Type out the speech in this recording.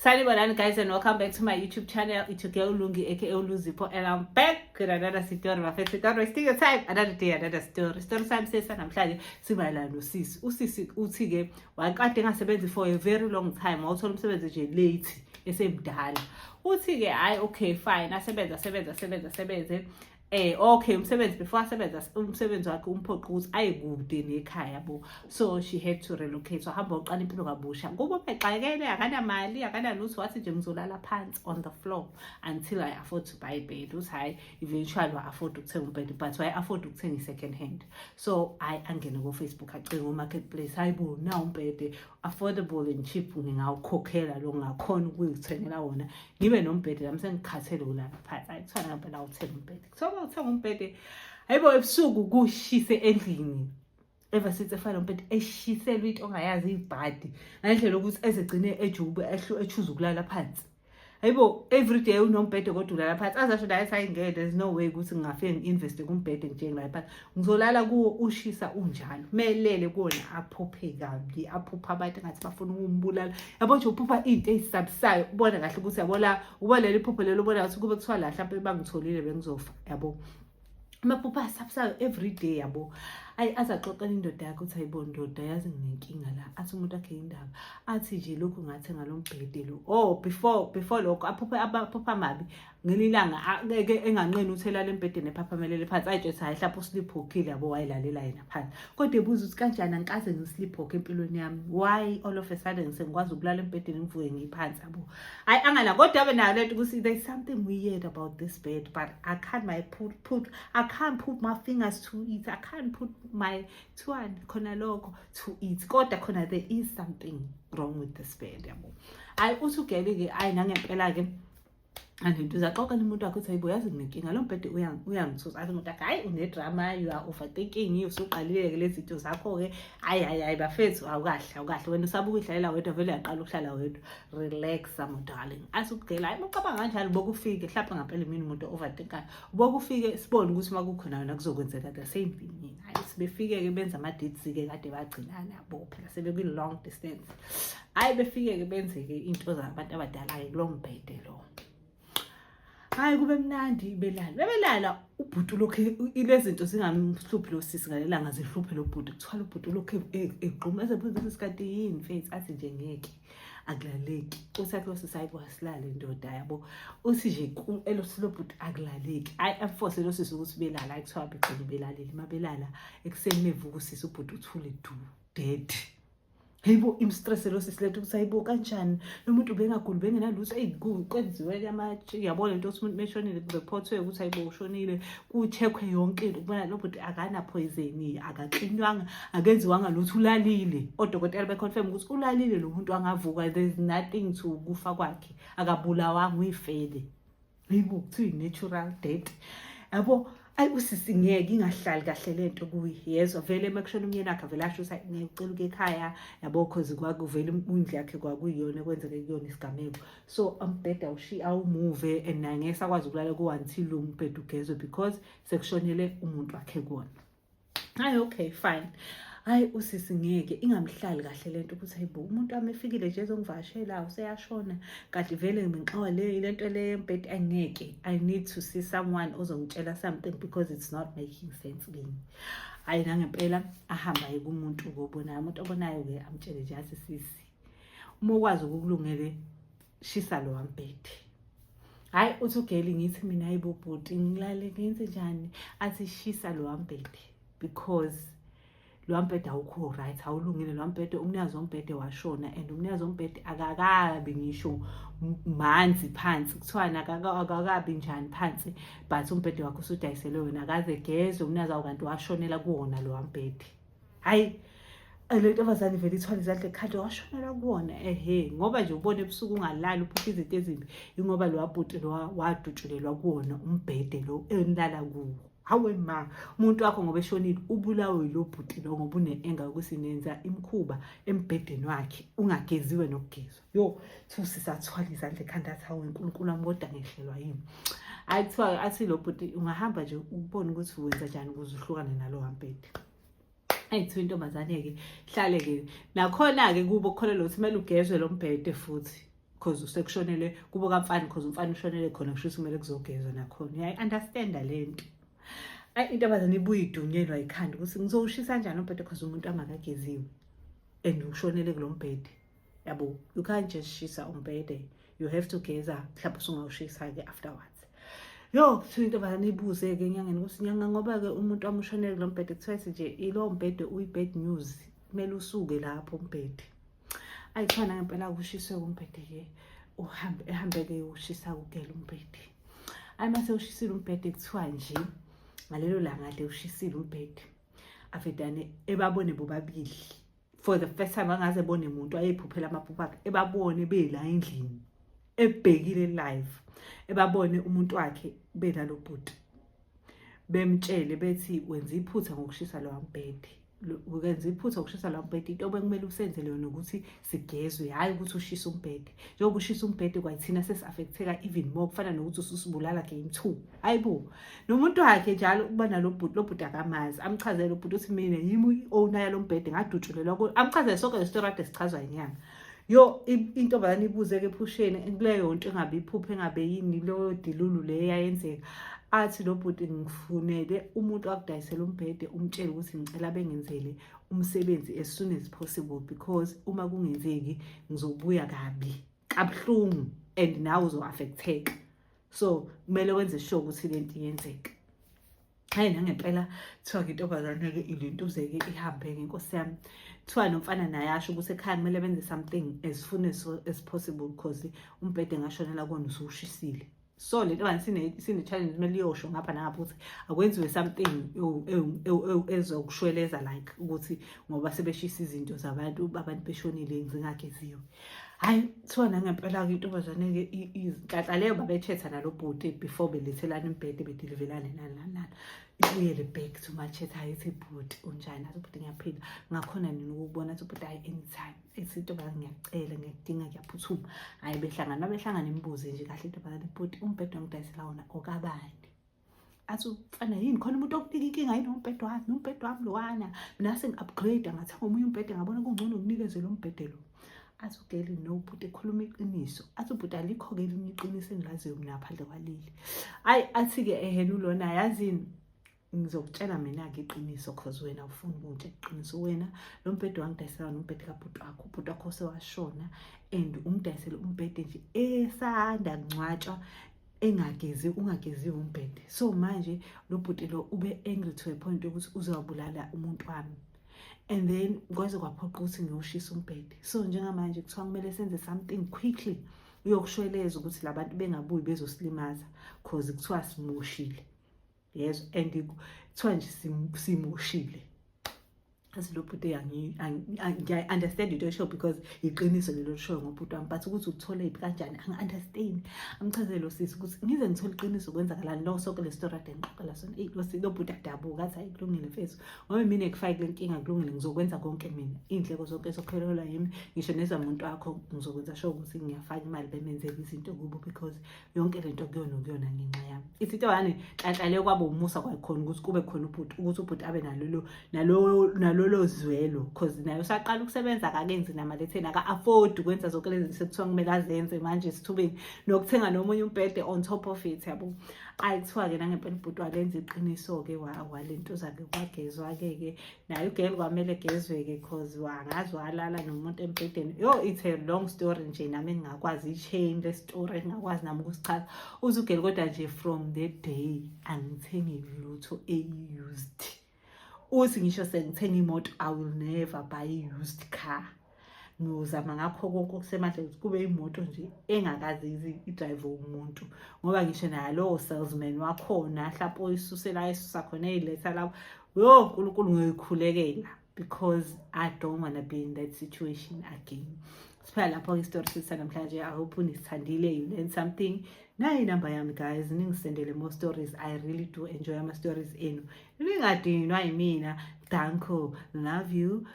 Salibonani guys, and welcome back to my YouTube channel. It's your girl Lungi aka Uluzipo, and I'm back with another story. My favorite story. Wasting your time, another day, another story. Story time says namhlanje simayelana nosisi. Usisi uthi ke wakade ngasebenza for a very long time. Awuthola umsebenzi nje late esemdala. Uthi ke hayi okay fine, asebenza. Okay, umsebenzi before asebenza umsebenzi wakhe umphoqa ukuthi ayekude nekhaya yabo. So she had to relocate. So hamba uqala impilo kabusha. Kuba exakele akanamali, akanalutho, wathi nje ngizolala phansi on the floor until I afford to buy a bed. Uthi hayi eventually I afford ukuthenga umbhede, but I afford ukuthenga second hand. So I angene go Facebook acinga go marketplace, hayibo na umbhede affordable and cheap ngingawukhokhela lo ngakhona ukuyithengela wona. Ngibe nombhede lami sengikhathele ulala phansi. Ayithwana ngempela uthenga umbhede. So uthenga umbhede hayibo ebusuku kushise endlini. Eva sithi efana umbhede eshiselwe into ongayazi ibhadi ngendlela ukuthi ezegcine ejube echuza ukulala phansi. Hayibo every day unombhede kodwa ulala phansi. Azasho la sayingeke, there's no way ukuthi ngingafike ngiinvest kumbhede njengala phansi. Ngizolala kuwo ushisa unjalo. Melele kuona aphuphe kabi, aphupha abantu ngathi bafuna ukumbulala. Yabo nje uphupha into ezisabisayo. Ubona kahle ukuthi yabona ubalele iphupho lelo ubona ukuthi kube kuthiwa la mhlawumbe bangitholile bengizofa yabo. Amaphupha asabisayo every day yabo. Azaxoxela indoda yakhe uthi hayibo ndoda yazi nginenkinga la. Athi umuntu akhe indaba. Athi nje lokhu ngathenga lo mbhede lo. Oh before lokho aphupha mabi. Ngelilanga ngeke enganqeni uthelala embhedeni ephaphamelele phansi. Ayitshela hayi mhlawumbe usleep walkile yabo wayilalela yena phansi. Kodwa ebuza ukuthi kanjani angikaze ngisleep walk empilweni yami. Why all of a sudden sengikwazi ukulala embhedeni ngivuke ngiphansi yabo. Hayi angala kodwa abe nayo lento ukuthi there's something weird about this bed, but I can't put my fingers to it. I can't put my twine khona lokho to it. Kodwa khona there is something wrong with this bed yabo. Ayi usugele ke ayi nangempela ke anento zaxoxa umuntu wakhe uthi hayibo yazi nginenkinga lo mbhede uyangithusa. Athi umuntu akhe hayi une drama, you are overthinking, usuqalile ke lezi zinto zakho ke hayi bafethu awukahle wena usabuka ihlalela wedwa vele uyaqala ukuhlala wedwa. Relax my darling. Asukugela hayi ucabanga kanjalo bokufike mhlawumbe ngempela mina umuntu overthinkayo. Bokufike sibone ukuthi makukhona yona kuzokwenzeka the same thing. Hayi sibefike ke benza ama dates ke kade bagcinana yabo phela sebekwi long distance. Hayi befike ke benze ke into zabantu abadala ke lo mbhede lo. Hayi kube mnandi bebelala ubhuti lokho ilezi zinto singamhluphi lo sisi ngalelanga zihluphe lo bhuti kuthwala ubhuti lokho egquma esebuza isikhathi yini mfethu athi nje ngeke akulaleki. Usathi wasisayi kwasilala indoda yabo. Uthi nje elosilo bhuti akulaleki. Ayiforce lo sisi ukuthi belala ayithiwa begcina belaleli mabelala ekseni nevuka usisi ubhuti uthule dead. Hayibo imstress lo sisilethu ukuthi hayibo kanjani nomuntu bengaguli bengenalutho kwenziwe amatshe yabona into umuntu meshonile kureportwe ukuthi hayibo ushonile kucheckwe yonke into kubona lo bhuti akana poison akaqinywanga akenziwanga lutho ulalile. Odokotela beconfirm ukuthi ulalile lo muntu angavuka, there's nothing to kufa kwakhe, akabulawanga uyifele. Hayibo kuthi natural death yabo. Ayi usisi ngeke ingahlali kahle lento kuyi yezwa vele emakushona umyeni wakhe vele asho ukuthi ngicela uke ekhaya yabo cause kwakuvela indlu yakhe kwakuyiyona kwenzeke kuyona isigameko. So umbhede awumove and ngeke sakwazi ukulala ku until umbhede ugezwe because sekushonele umuntu wakhe kuona. Hayi okay fine. Hayi usisi ngeke ingamhlali kahle lento ukuthi hayibo umuntu amefikile nje ezongivashela useyashona kanti vele nginxawa lento le mbhede angeke. I need to see someone ozongitshela something because it's not making sense kimi. Hayi nangempela ahamba kumuntu ngobonayo umuntu obonayo ke amtshele nje athi sisi uma ukwazi ukukulungele shisa lo mbhede. Hayi uthi ugeli ngithi mina hayibo bhuti ngilale ngenze njani. Athi shisa lo mbhede because lo mbhede awukho right, awulungile lo mbhede. Umnikazi wombhede washona and umnikazi wombhede akakabi ngisho manzi phansi kuthiwana akakabi njani phansi, but umbhede wakhe usudayisele wena akaze gezwe umnikazi kanti washonela kuwona lo mbhede. Hayi le ntombazane vele ithwala izandla ekhanda washonela kuwona ngoba nje ubone ebusuku ungalali uphupha izinto ezimbi ingoba lo wabhuti lo wadutshulelwa kuwona umbhede lo enilala kuwo. Hawe ma umuntu wakho ngoba eshonile ubulawe lo bhuti lo ngoba uneenga ukuthi nenza imkhuba embhedeni wakhe ungageziwe nokugezwa. Yo thusisa athwala izandla ekhanda athi hawe uNkulunkulu wami kodwa ngehlelwa yini. Ayithiwa athi lo bhuti ungahamba nje ubone ukuthi wenza njani ukuze uhlukane nalo mbhede. Ayithiwa intombazane ke hlale ke nakhona ke kubo khona lo kumele ugezwe lo mbhede futhi because usekushonele kubo kamfana because umfana ushonele khona kusho kumele kuzogezwa nakhona. Uyayi-understand le nto. Intombazane ibuye idunyelwa ikhanda ukuthi ngizowushisa kanjani umbhede because umuntu angakageziwe and ushonele kulo mbhede. Yabo, you can't just shisa umbhede. You have to geza mhlawumbe usungawushisa-ke afterwards. Kuthiwa intombazane ibuze-ke enyangeni ukuthi nyanga ngoba-ke umuntu wami ushonele kulo mbhede kuthiwa nje ilo mbhede uyi-bad news kumele usuke lapho umbhede. Ayithona ngempela kushiswe umbhede-ke ehambe-ke ushisa kugela umbhede. Mase ushisile umbhede kuthiwa nje ngalelo langa le ushisile umbhede afedane ebabone bobabili for the first time angaze ebone umuntu ayephuphela amaphupho akhe ebabone bela endlini ebhekile live ebabone umuntu wakhe benalo bhuti bemtshele bethi wenza iphutha ngokushisa lo mbhede ukwenza iphutha ngokushisa lo mbhede into bekumele usenzele yona ukuthi sigezwe hayi ukuthi ushisa umbhede njengoba ushisa umbhede kwayithina sesi-affecteka even more kufana nokuthi ususibulala game 2 hayibo nomuntu wakhe njalo ukuba nalo bhuti lo bhuti akamazi amchazele lo bhuti uthi mina yimi owner yalo mbhede ngadutshulelwa amchazele sonke le story ade sichazwa inyanga. Intombazane ibuze-ke ephusheni kuleyo nto engabe iphupha engabe yini lo dilulu le yayenzeka athi lo bhuti ngifunele umuntu wakudayisela umbhede umtshele ukuthi ngicela bengenzele umsebenzi as soon as possible because uma kungenzeki ngizobuya kabuhlungu and nawe uzo-affecteka so kumele wenze sure ukuthi le nto iyenzeka. Hayi nangempela kuthiwa-ke intombazane-ke ilentuzeke ihambe-ke inkosi yami kuthiwa nomfana naye asho ukuthi ekhaya kumele benze something as soon as possible because umbhede ngashonela kona usuwushisile. So le ntombazane sine-challenge kumele iyosho ngapha nangapha ukuthi akwenziwe something ezokushweleza like ukuthi ngoba sebeshisa izinto zabantu abantu beshonile zingageziwe. Hayi kuthiwa nangempela-ke intombazane-ke inhlanhla leyo babethetha nalo bhuti before belethelana imbhede bedilivelane nani ibuyele back to ma-chat hayi ethi bhuti unjani athi bhuti ngiyaphila ngakhona nini ukubona athi bhuti hayi anytime ethi intombazane ngiyacela ngiyakudinga ngiyaphuthuma hayi behlangana imibuzo nje kahle intombazane bhuti umbhede wangidayisela wona okabani athi ufana yini khona umuntu okunika inkinga yini umbhede wami lowana mina sengi-upgrade ngathenga omunye umbhede ngabona kungcono nginikezele umbhede lo. Athi ugeli no bhuti ekhuluma iqiniso athi bhuti alikho-ke elinye iqiniso engilaziyo mina ngaphandle kwaleli. Hayi athi-ke ehena ulona yazini ngizokutshela mina-ke iqiniso cause wena ufuna ukungitshela iqiniso wena lo mbhede wangidayisela wona umbhede kabhuti wakho sewashona and umdayisele umbhede nje esanda kungcwatshwa ungageziwe umbhede. So manje lo bhuti lo ube angry to a point yokuthi uzawubulala umuntu wami and then kwaze kwaphoqa ukuthi ngiyoshisa umbhede. So njengamanje kuthiwa kumele senze something quickly uyokushweleza ukuthi labantu bengabuyi bezosilimaza cause kuthiwa simoshile. Yes, and kuthiwa nje simoshile. Asi lo bhuti angi-understand into esho because iqiniso lelo show ngobhuti wami but ukuthi uthole iphi kanjani angi-understand. Amchazele lo sisi ukuthi ngize ngithole iqiniso kwenzakalani lo sonke le story ade ngiqoqela sona lo bhuti adabuka athi hayi kulungile mfethu ngoba mina ekufake le nkinga kulungile ngizokwenza konke mina iy'ndleko zonke zokhelelwa yimi ngisho nezamuntu wakho ngizokwenza sure ukuthi ngiyafaka imali bemenzele izinto kubo because yonke le nto kuyona ngenxa yami. Ithi intobane nhlanhla kwaba umusa kwakhona ukuthi kube khona ubhuti ukuthi ubhuti abe nalolo zwelo cause naye usaqala ukusebenza akakenzi namaletheni aka-afford ukwenza zonke lezi zinto sekuthiwa kumele azenze manje esithubeni nokuthenga nomunye umbhede on top of it yabo. Kuthiwa-ke nangempela ubhuti walenza iqiniso-ke walento zakhe kwagezwa-ke naye ugeli kwamele egezwe-ke cause wangazi walala nomuntu embhedeni. It's a long story nje nami engingakwazi i-chain le story engingakwazi nami ukusichaza uze ugeli kodwa nje from that day angithengi lutho e-used. Uthi ngisho sengithenga imoto I will never buy a-used car. Ngizama ngakho konke okusemandleni ukuthi kube imoto nje engakazi idrive umuntu ngoba ngisho nalo salesman wakhona mhlawumbe oyisusela isusa khona eyiletha lapho uNkulunkulu ngiyikhulekela because I don't want to be in that situation again. Siphela lapho istory sithi namhlanje I hope unisithandile you learn something. Nayi inamba yami guys ningisendele more stories. I really do enjoy ama stories enu. Ningadinwa yimina. Danko, love you.